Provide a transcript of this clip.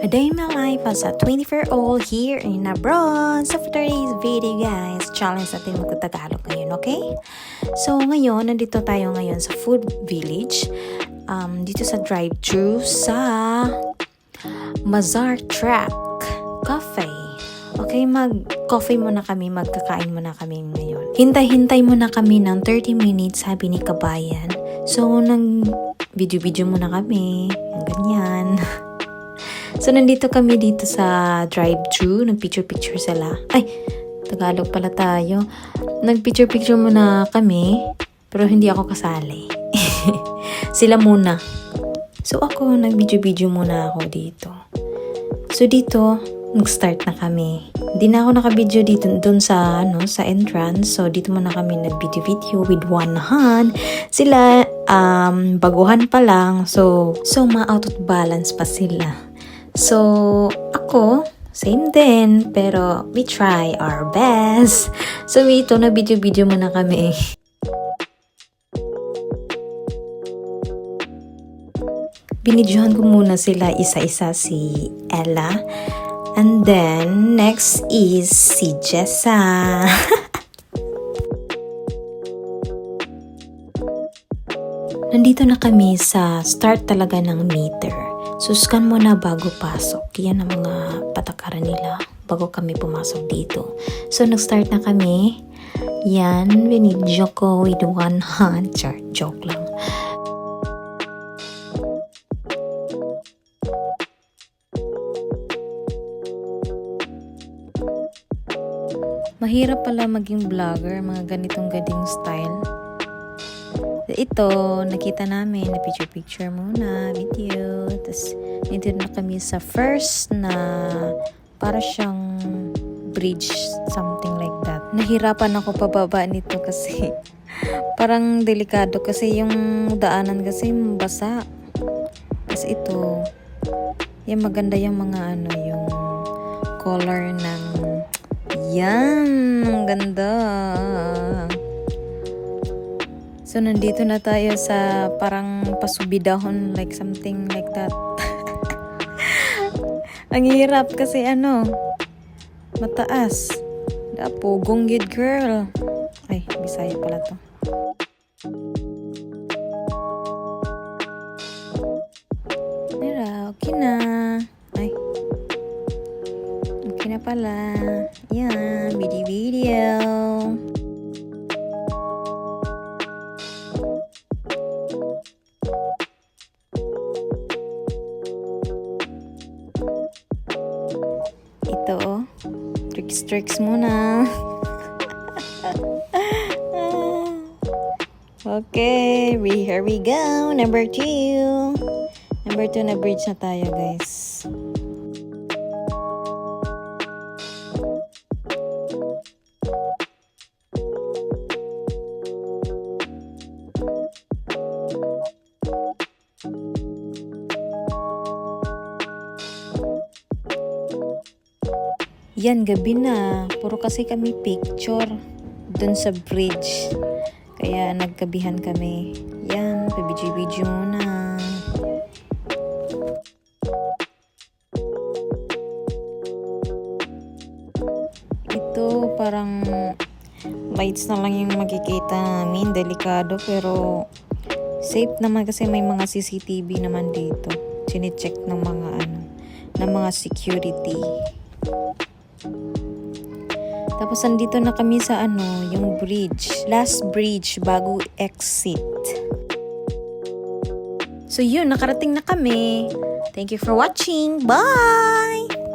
A day in my life as a 24-year-old here in abroad. So for today's video guys, challenge natin magtatagalog ngayon, okay? So ngayon, nandito tayo ngayon sa Food Village. Dito sa drive-thru sa Mazar Track Cafe. Okay, mag-coffee muna kami, magkakain muna kami ngayon. Hintay-hintay muna kami ng 30 minutes, sabi ni Kabayan. So, nag-video-video muna kami. Yung ganyan. So, nandito kami dito sa drive-thru. Nag-picture-picture sila. Ay, Tagalog pala tayo. Nag-picture-picture muna kami. Pero hindi ako kasali. Sila muna. So, ako, nag-video-video muna ako dito. So, dito, nag-start na kami. Hindi na ako naka-video dito dun sa entrance. So, dito muna kami nag-video-video with one hand. Sila, baguhan pa lang. So ma-out of balance pa sila. So, ako, same din, pero we try our best. So, ito, na-video-video muna kami. Binidyohan ko muna sila isa-isa, si Ella. And then, next is si Jessa. Nandito na kami sa start talaga ng meter. So, scan muna bago pasok. Yan ang mga patakaran nila bago kami pumasok dito. So, nag-start na kami. Yan, binidyo ko with one hand. Joke lang. Mahirap pala maging vlogger, mga ganitong gading style. Ito, nakita namin, na picture muna, video. Tapos, nandito na kami sa first na para siyang bridge, something like that. Nahirapan ako pababa nito kasi parang delikado kasi yung daanan kasi basa. Tapos ito, yung maganda yung mga yung color ng yan, ang ganda. So, nandito na tayo sa parang pasubidahon, like something like that. Ang hirap kasi mataas. Pugong yun, girl. Ay, Bisaya pala to. Mira, okay na. Ay. Okay na pala. Yan, video. Ito, tricks muna. Okay, here we go. Number 2. Number 2 na bridge na tayo, guys. Yan, gabi na. Puro kasi kami picture dun sa bridge. Kaya nagkabihan kami. Yan, pabidyo-video muna. Ito, parang lights na lang yung makikita namin. Delikado, pero safe naman kasi may mga CCTV naman dito. Chine-check ng mga security. Tapos andito na kami sa yung bridge. Last bridge bago exit. So yun, nakarating na kami. Thank you for watching. Bye!